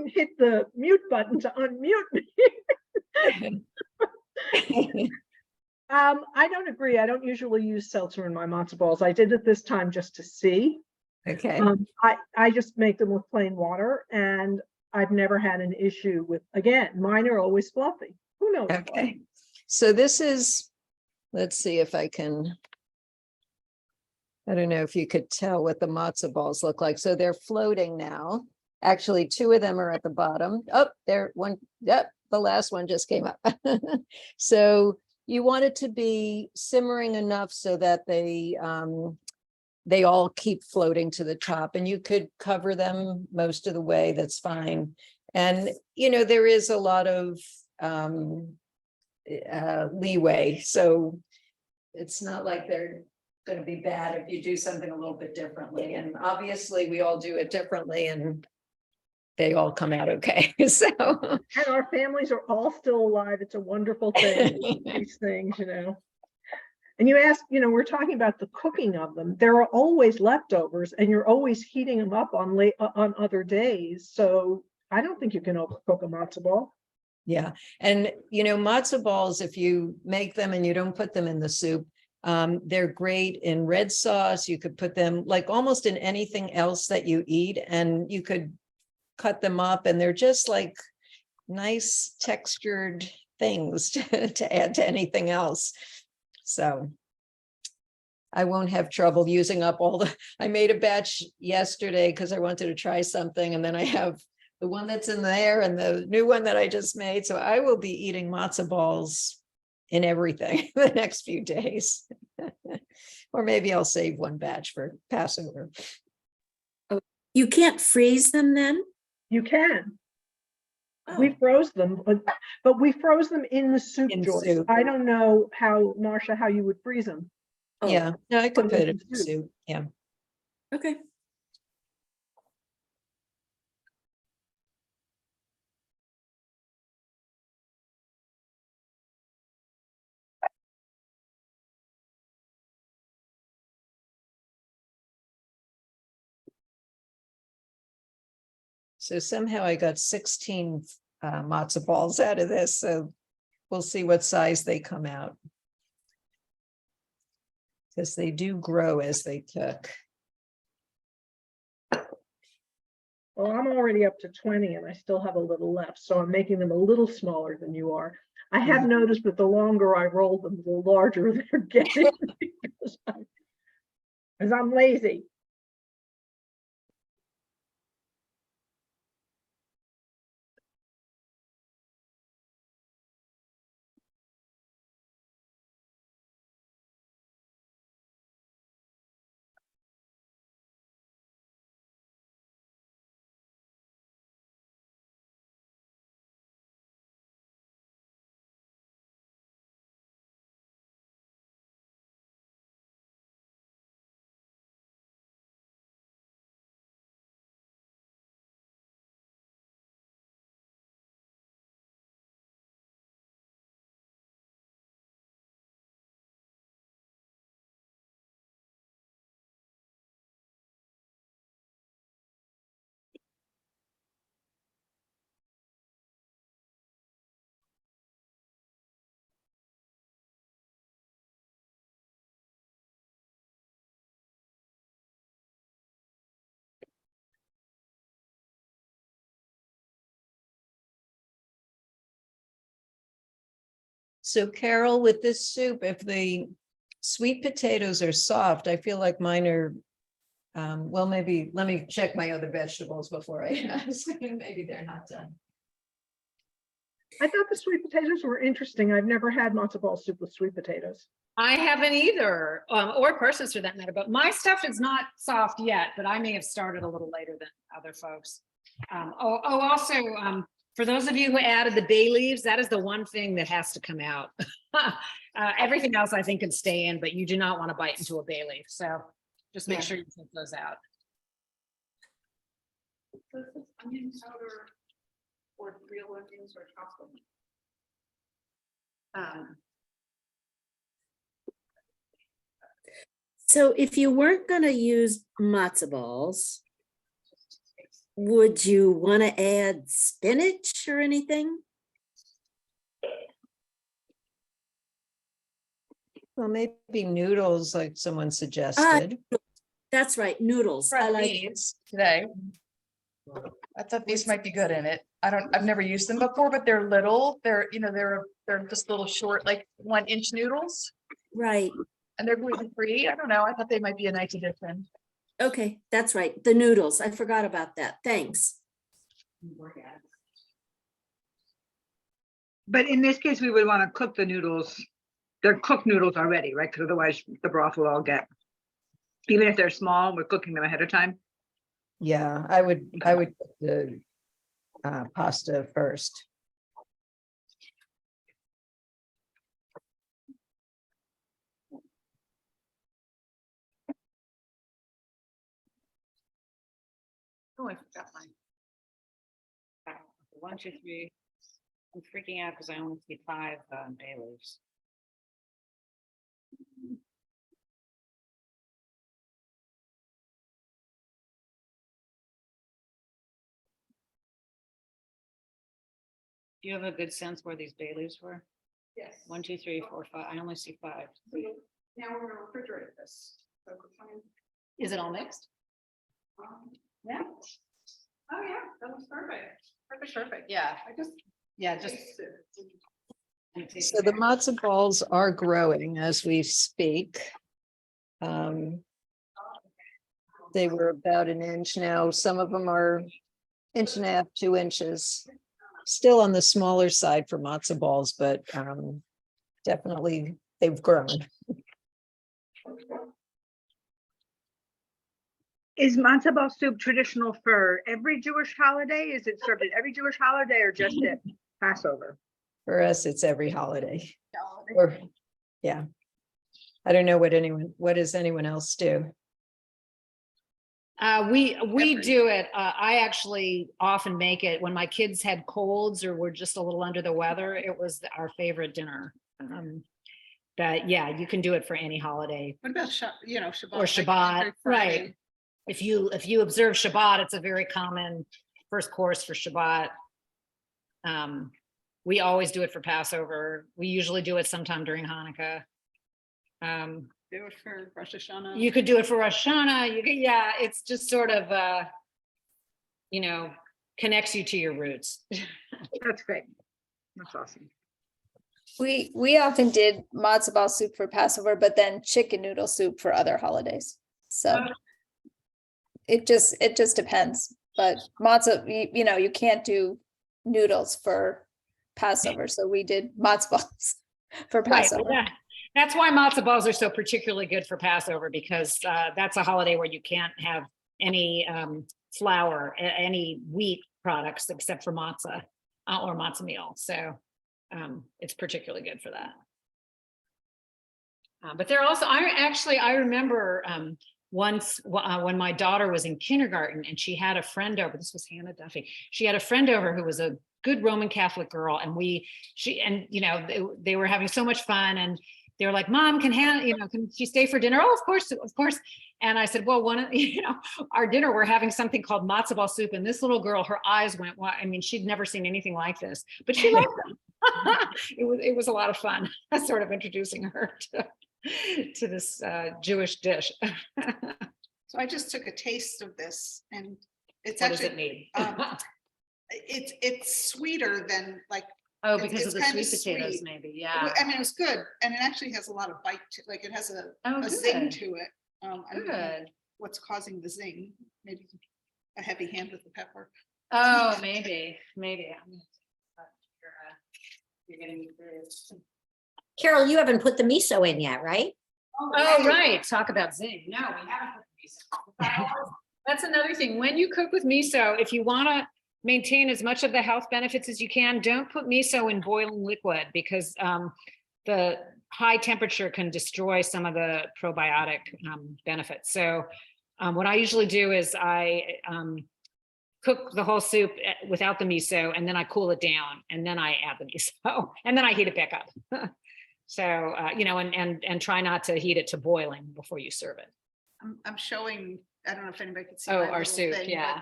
hit the mute button to unmute me. I don't agree. I don't usually use seltzer in my matzo balls. I did it this time just to see. Okay, I just make them with plain water, and I've never had an issue with, again, mine are always fluffy. Who knows? why? okay. So this is, let's see if I can. I don't know if you could tell what the matzo balls look like. So they're floating now. Actually, two of them are at the bottom. Oh, there one. Yep, the last one just came up. So you want it to be simmering enough so that they all keep floating to the top, and you could cover them most of the way. That's fine. And there is a lot of leeway, so it's not like they're going to be bad if you do something a little bit differently. And obviously, we all do it differently, and they all come out okay. So, And our families are all still alive. It's a wonderful thing. These things, And you ask, we're talking about the cooking of them. There are always leftovers, and you're always heating them up on other days. So I don't think you can overcook a matzo ball. yeah. And, matzo balls, if you make them and you don't put them in the soup, they're great in red sauce. You could put them like almost in anything else that you eat, and you could cut them up, and they're just like nice textured things to add to anything else. So I won't have trouble using up I made a batch yesterday because I wanted to try something, and then I have the one that's in there and the new one that I just made. So I will be eating matzo balls in everything the next few days. Or maybe I'll save one batch for Passover. You can't freeze them then? You can. Oh. We froze them, but we froze them in the soup, In Joyce. soup. I don't know Marsha, how you would freeze them. Oh, Yeah, no, I could Put 'em put in it in soup. soup. Yeah. okay. So somehow I got 16 matzo balls out of this. So we'll see what size they come out, because they do grow as they cook. Well, I'm already up to 20, and I still have a little left. So I'm making them a little smaller than you are. I have noticed that the longer I roll them, the larger they're getting because I'm lazy. So Carol, with this soup, if the sweet potatoes are soft, I feel like mine are, well, maybe let me check my other vegetables before I ask. Maybe they're not done. I thought the sweet potatoes were interesting. I've never had matzo ball soup with sweet potatoes. I haven't either, or persons for that matter, but my stuff is not soft yet, but I may have started a little later than other folks. Also, for those of you who added the bay leaves, that is the one thing that has to come out. Everything else I think can stay in, but you do not want to bite into a bay leaf. So just make sure you take those out. Onion powder or real onions or chocolate? So if you weren't going to use matzo balls, would you want to add spinach or anything? Well, maybe noodles, like someone suggested. That's right, noodles. I Fried like, beans today. I thought these might be good in it. I've never used them before, but they're little. They're just little short, like 1-inch noodles, right. and they're gluten free. I don't know. I thought they might be a nice addition. Okay, that's right. The noodles. I forgot about that. Thanks. But in this case, we would want to cook the noodles. They're cooked noodles already, right? Because otherwise the broth will all get, even if they're small, we're cooking them ahead of time. Yeah, I would cook the pasta first. Oh, I forgot mine. 1, 2, 3. I'm freaking out because I only see 5 bay leaves. Do you have a good sense where these bay leaves were? Yes. 1, 2, 3, 4, 5. I only see 5. Now we're gonna refrigerate this. So we're trying- Is it all mixed? Yeah. Oh, yeah, that was perfect. Perfect. Yeah, I just. Yeah, just. So the matzo balls are growing as we speak. They were about 1 inch now. Some of them are 1.5 inches, 2 inches. Still on the smaller side for matzo balls, but definitely they've grown. Is matzo ball soup traditional for every Jewish holiday? Is it served at every Jewish holiday or just at Passover? For us, it's every holiday. Or, yeah. I don't know what does anyone else do? We do it. I actually often make it when my kids had colds or were just a little under the weather. It was our favorite dinner. But yeah, you can do it for any holiday What about Shabbat? or Shabbat, right? If you observe Shabbat, it's a very common first course for Shabbat. We always do it for Passover. We usually do it sometime during Hanukkah. Do it for Rosh Hashanah. You could do it for Rosh Hashanah. You could, yeah, it's just sort of, connects you to your roots. That's great. That's awesome. We often did matzo ball soup for Passover, but then chicken noodle soup for other holidays. So it just depends. But matzo, you can't do noodles for Passover, so we did matzo balls for Passover. Right, yeah. That's why matzo balls are so particularly good for Passover, because that's a holiday where you can't have any flour, any wheat products except for matzah or matzah meal. So it's particularly good for that. But they're also, I remember once when my daughter was in kindergarten and she had a friend over, this was Hannah Duffy. She had a friend over who was a good Roman Catholic girl, and they were having so much fun, and they were like, "Mom, can Hannah, can she stay for dinner?" "Oh, of course, of course." And I said, "Well, our dinner, we're having something called matzo ball soup." And this little girl, her eyes went wide. I mean, she'd never seen anything like this, but she liked them. It was a lot of fun, sort of introducing her to this Jewish dish. So I just took a taste of this, and it's What actually. does it need? It's sweeter than like. Oh, because of the kind sweet potatoes, sweet. maybe. Yeah. I mean, it was good, and it actually has a lot of bite to, like, it has a Oh, zing good. to it. I don't know Good. what's causing the zing. Maybe a heavy hand with the pepper. Oh, maybe. You're getting me curious. Carol, you haven't put the miso in yet, right? Oh, right. Talk about zing. No, we haven't put the miso. That's another thing. When you cook with miso, if you want to maintain as much of the health benefits as you can, don't put miso in boiling liquid, because the high temperature can destroy some of the probiotic benefits. So what I usually do is I cook the whole soup without the miso, and then I cool it down, and then I add the miso, and then I heat it back up. So, and try not to heat it to boiling before you serve it. I'm showing, I don't know if anybody can see. Oh, my our little soup, thing, yeah.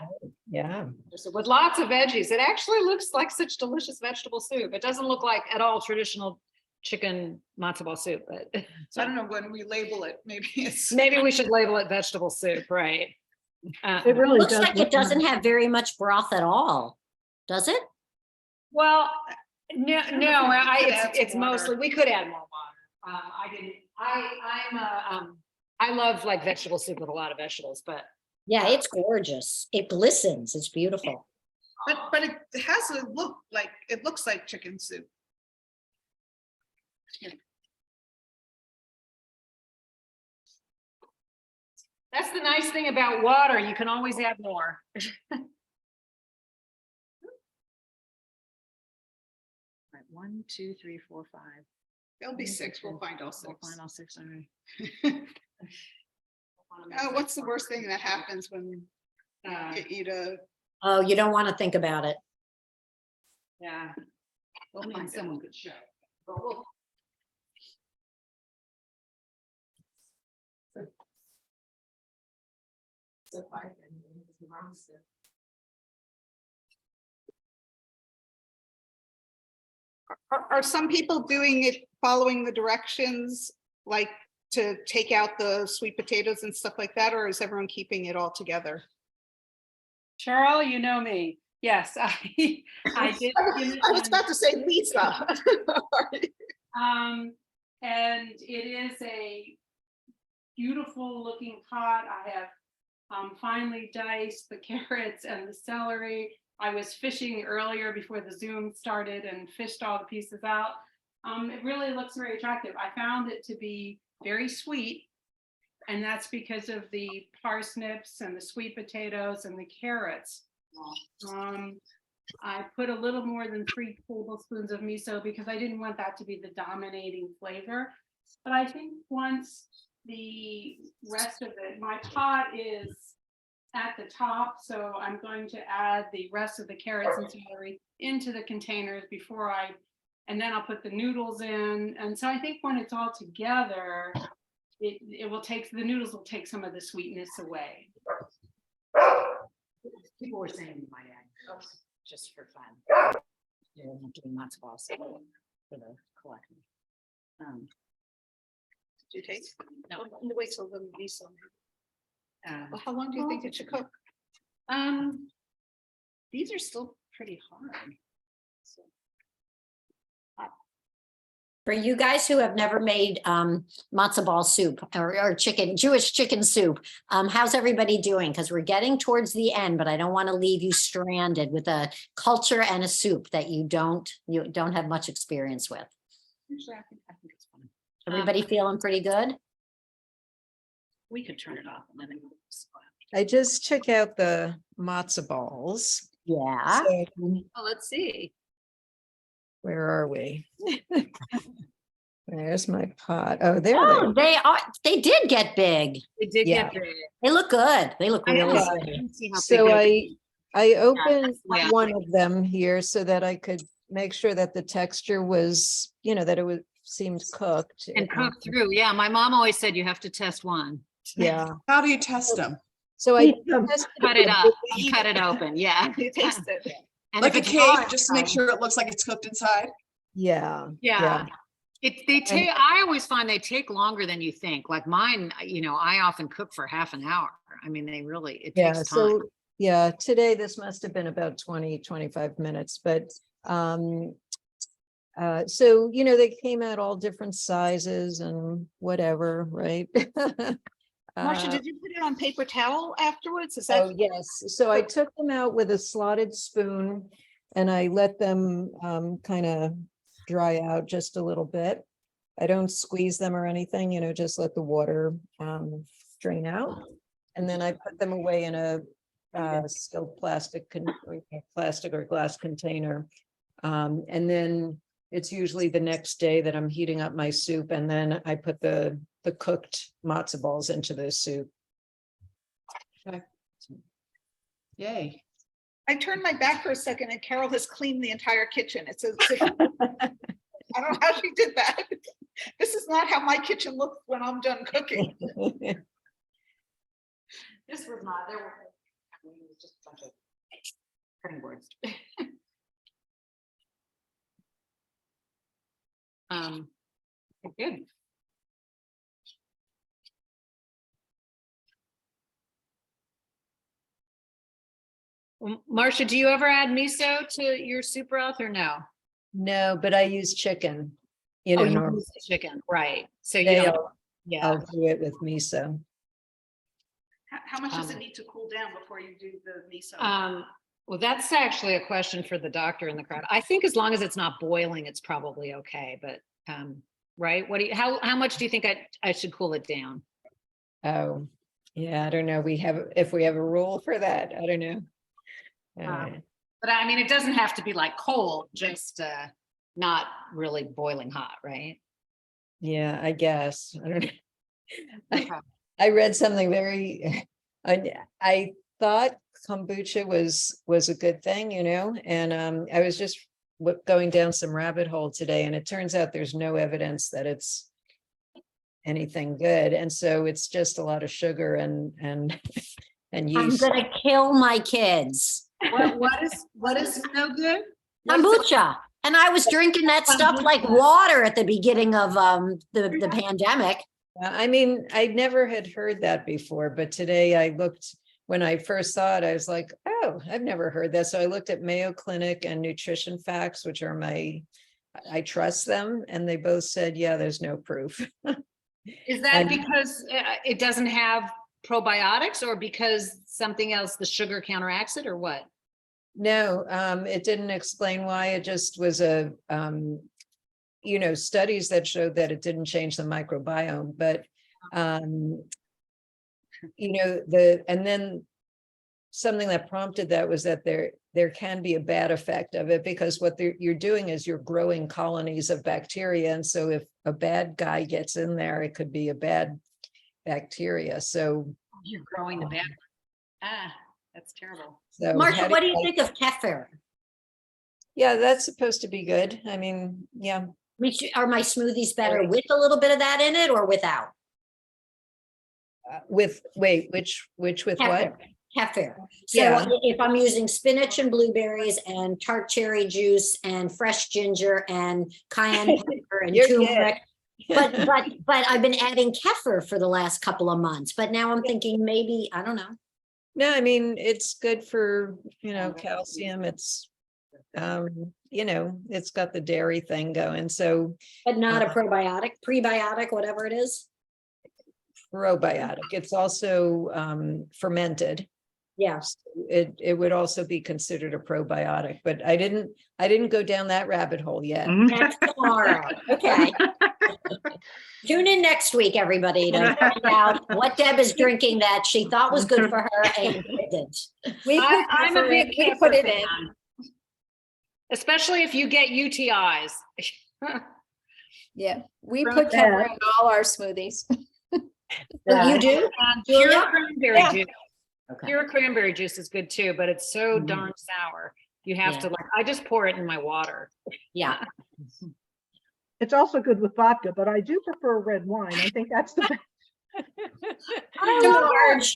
Yeah. So with lots of veggies. It actually looks like such delicious vegetable soup. It doesn't look like at all traditional chicken matzo ball soup, but So I don't know when we label it, maybe it's. maybe we should label it vegetable soup, right? It really Looks does. like look it doesn't nice. have very much broth at all, does it? Well, no, could add it's some water. mostly, we could add more water. I didn't, I love like vegetable soup with a lot of vegetables, but Yeah, it's gorgeous. It glistens. It's beautiful. But it has a look like, it looks like chicken soup. that's the nice thing about water. You can always add more. Right, 1, 2, 3, 4, 5. There'll be 6, we'll find all 6. We'll find all 6, all right. What's the worst thing that happens when you eat a? Oh, you don't want to think about it. Yeah. We'll find someone could show. Are some people doing it, following the directions, like to take out the sweet potatoes and stuff like that, or is everyone keeping it all together? Cheryl, you know me. Yes, I did. I was about to say Lisa. And it is a beautiful looking pot. I have finely diced the carrots and the celery. I was fishing earlier before the Zoom started and fished all the pieces out. It really looks very attractive. I found it to be very sweet, and that's because of the parsnips and the sweet potatoes and the carrots. I put a little more than 3 tablespoons of miso because I didn't want that to be the dominating flavor. But I think once the rest of it, my pot is at the top, so I'm going to add the rest of the carrots and celery into the containers before and then I'll put the noodles in. And so I think when it's all together, it will take, the noodles will take some of the sweetness away. People were saying you might add just for fun. Yeah, I'm doing matzo balls for the collection. Did you taste? No. Wait till the miso. Um, Well, how long do you think it should cook? These are still pretty hard. So, For you guys who have never made matzo ball soup or Jewish chicken soup, how's everybody doing? Because we're getting towards the end, but I don't want to leave you stranded with a culture and a soup that you don't have much experience with. actually, I think it's fun. Everybody feeling pretty good? We could turn it off and then it would splat. I just took out the matzo balls. Yeah. So, Oh, let's see. where are we? There's my pot. Oh, there Oh, they are. they did get big. It did Yeah. get big. They look good. They look I really know. good. Let me see how So big I opened Yeah. one of them here so that I could make sure that the texture was, that it was seemed cooked. and cook through. Yeah, my mom always said you have to test one. Yeah. How do you test them? So I Eat them. tested Cut it up, cut it open. Yeah. You taste it. And Like a if it's raw cake, just to make inside- sure it looks like it's cooked inside? Yeah. Yeah. They take, I always find they take longer than you think. Like mine, I often cook for half an hour. I mean, it Yeah. takes time. So, yeah, today this must have been about 20-25 minutes, but so, they came out all different sizes and whatever, right? Marsha, did you put it on paper towel afterwards? Is that? Oh, yes. So I took them out with a slotted spoon and I let them kind of dry out just a little bit. I don't squeeze them or anything, just let the water drain out. And then I put them away in a still plastic or glass container. And then it's usually the next day that I'm heating up my soup, and then I put the cooked matzo balls into the soup. Yay. I turned my back for a second and Carol has cleaned the entire kitchen. It's as if, I don't know how she did that. This is not how my kitchen looks when I'm done cooking. This was not, there were, it was just a bunch of cutting boards. Good. Marsha, do you ever add miso to your soup broth or no? No, but I use chicken. You Oh, know, you normally use the chicken, right? So you they don't, all- yeah. I'll do it with miso. How much does it Um, need to cool down before you do the miso? Well, that's actually a question for the doctor in the crowd. I think as long as it's not boiling, it's probably okay, but, right? What do you, how much do you think I should cool it down? Oh, yeah, I don't know. If we have a rule for that, I don't know. But I mean, it doesn't have to be like cold, just, not really boiling hot, right? Yeah, I guess. I don't know. Okay. I read something very, I thought kombucha was a good thing, you know, and I was just going down some rabbit hole today, and it turns out there's no evidence that it's anything good, and so it's just a lot of sugar and I'm yeast. gonna kill my kids. What is no good? Kombucha. And I was drinking that stuff like water at the beginning of the pandemic. I mean, I never had heard that before, but today I looked, when I first saw it, I was like, oh, I've never heard that. So I looked at Mayo Clinic and Nutrition Facts, which are I trust them, and they both said, yeah, there's no proof. Is that because it doesn't have probiotics, or because something else, the sugar counteracts it, or what? No, it didn't explain why. It just was studies that showed that it didn't change the microbiome, but and then something that prompted that was that there can be a bad effect of it, because what you're doing is you're growing colonies of bacteria, and so if a bad guy gets in there, it could be a bad bacteria. So You're growing the bad one. That's terrible. so Marsha, what do you think of kefir? Yeah, that's supposed to be good. I mean, yeah. Are my smoothies better with a little bit of that in it or without? Which with Kefir. what? Kefir. So Yeah. if I'm using spinach and blueberries and tart cherry juice and fresh ginger and cayenne pepper and You're turmeric, but I've been adding kefir for the last couple of months. But now I'm thinking maybe, I don't know. No, I mean, it's good for, calcium. It's, it's got the dairy thing going. So But not a probiotic, prebiotic, whatever it is. probiotic, it's also fermented. Yes. It would also be considered a probiotic, but I didn't go down that rabbit hole yet. That's tomorrow. Okay. Tune in next week, everybody, to find out what Deb is drinking that she thought was good for her and didn't. I'm a big we put kefir it in. fan, especially if you get UTIs. Yeah, we From put kefir that- in all our smoothies. You do? And pure Julia? cranberry Yeah. juice. Okay. Pure cranberry juice is good too, but it's so Mhm. darn sour. You have Yeah. to I just pour it in my water. Yeah. It's also good with vodka, but I do prefer red wine. I think that's the best. George.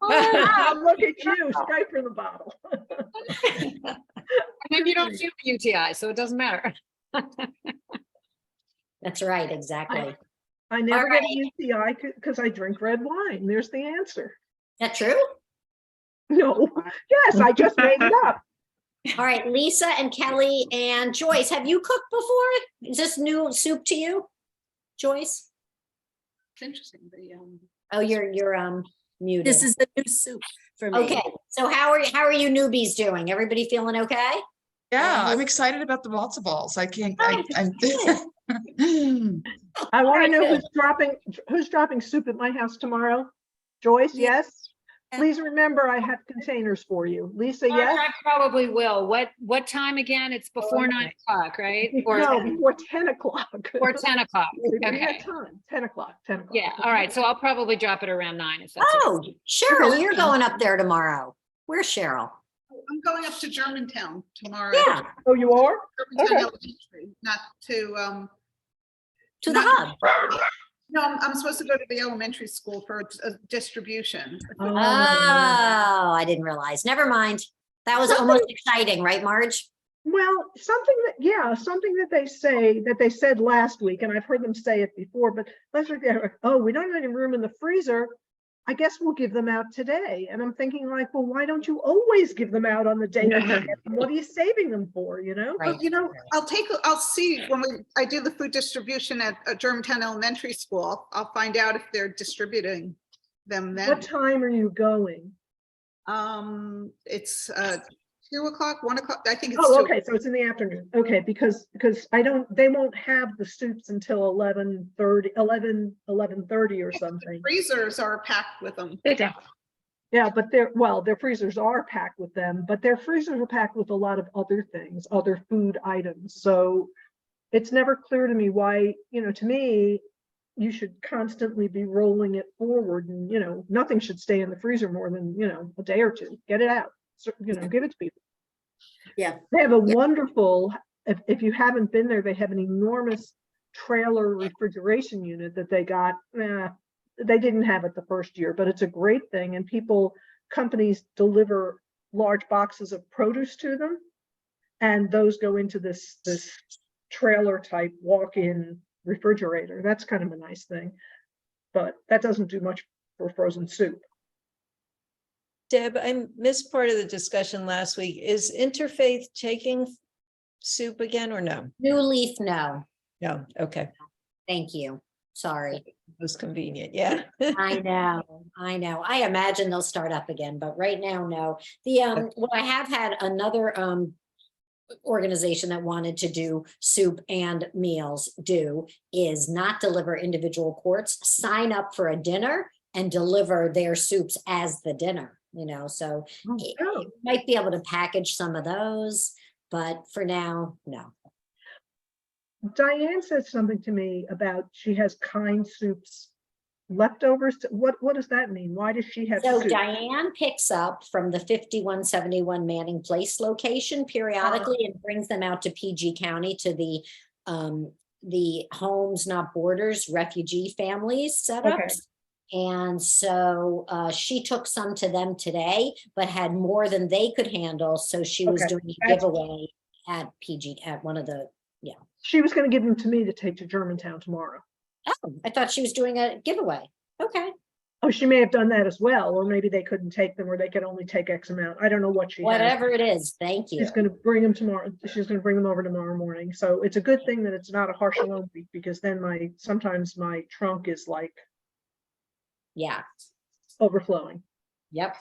Look at you, straight from the bottle. And then you don't feel the UTI, so it doesn't matter. That's right, exactly. I never All get a UTI because I drink red wine. There's the answer. That true? No, yes, I just made it up. All right, Lisa and Kelly and Joyce, have you cooked before? Is this new soup to you? Joyce? It's interesting. Oh, you're muted. This is the new soup for me. Okay, so how are you newbies doing? Everybody feeling okay? Yeah, I'm excited about the matzo balls. I can't, I'm. I want to right, know good. who's dropping soup at my house tomorrow. Joyce, yes? Please remember I have containers for you. Lisa, yes? I probably will. What time again? It's before 9 o'clock, right? Or No, before 10 o'clock. or 10 o'clock. We have Okay. time, 10 o'clock, 10 o'clock. Yeah, all right. So I'll probably drop it around 9 if that's Oh, Cheryl, you're going up there tomorrow. Where's Cheryl? I'm going up to Germantown tomorrow. Yeah, Oh, you are? Germantown Okay. Elementary, not to, to the hub. no, I'm supposed to go to the elementary school for a distribution. Oh, I didn't realize. Never mind. That was almost exciting, right, Marge? Well, something that they said last week, and I've heard them say it before, but last week, oh, we don't have any room in the freezer. I guess we'll give them out today. And I'm thinking like, well, why don't you always give them out on the day? You get them? What are you saving them for, you know? Right. Well, I'll see when I do the food distribution at Germantown Elementary School. I'll find out if they're distributing them then. What time are you going? It's 2 o'clock, 1 o'clock. I think it's Oh, 2. okay, so it's in the afternoon. Okay, because they won't have the soups until 11:30 or something. Freezers are packed with them. Yeah, but their freezers are packed with them, but their freezers are packed with a lot of other things, other food items. So it's never clear to me why, to me, you should constantly be rolling it forward, and nothing should stay in the freezer more than a day or two. Get it out. So, give it to people. Yeah. They have a wonderful, if you haven't been there, they have an enormous trailer refrigeration unit that they got. They didn't have it the first year, but it's a great thing. And companies deliver large boxes of produce to them, and those go into this trailer type walk-in refrigerator. That's kind of a nice thing, but that doesn't do much for frozen soup. Deb, I missed part of the discussion last week. Is Interfaith taking soup again or no? New Leaf, no. No, okay. Thank you. Sorry. It was convenient, yeah. I know. I imagine they'll start up again, but right now, no. What I have had another organization that wanted to do soup and meals is not deliver individual quarts, sign up for a dinner and deliver their soups as the dinner, so it might be able to package some of those, but for now, no. Diane said something to me about she has KindSoup's leftovers. What does that mean? Why does she have So soup? Diane picks up from the 5171 Manning Place location periodically and brings them out to PG County to the Homes Not Borders refugee families setups. Okay. And so she took some to them today, but had more than they could handle. So she was Okay. doing a giveaway at PG at one of the, She was going to give them to me to take to Germantown tomorrow. Oh, I thought she was doing a giveaway. Okay. Oh, she may have done that as well, or maybe they couldn't take them, or they could only take X amount. I don't know what she has. Whatever it is. Thank you. She's going to bring them tomorrow. She's going to bring them over tomorrow morning. So it's a good thing that it's not a harsh alone week, because then sometimes my trunk is like Yeah. overflowing. Yep.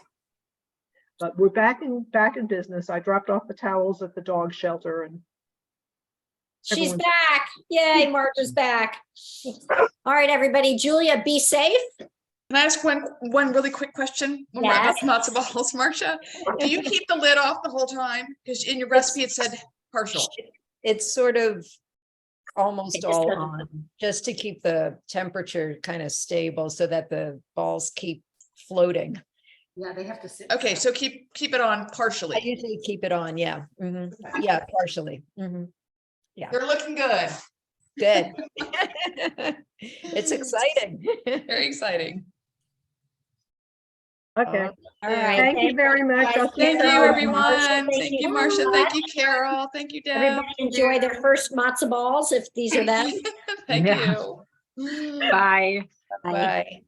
But we're back in business. I dropped off the towels at the dog shelter, and She's everyone's- back. Yay, Marsha's back. All right, everybody. Julia, be safe. Can I ask one really quick question about the matzo balls, Marsha? Do you keep the lid off the whole time? Because in your recipe it said partial. It's sort of almost It just all doesn't- on, just to keep the temperature kind of stable so that the balls keep floating. Yeah, they have to sit. Okay, so keep it on I partially. usually keep it on, yeah. Mhm. Yeah, partially. Mhm. They're looking good. Good. It's exciting. Very exciting. Okay. All right. Thank you very much. I'll see Thank you, you. everyone. Thank Thank you. you, Marsha. Thank you, Carol. Thank you, Deb. Everybody enjoy their first matzo balls if these are them. Thank Yeah. you. Bye. Bye. Bye.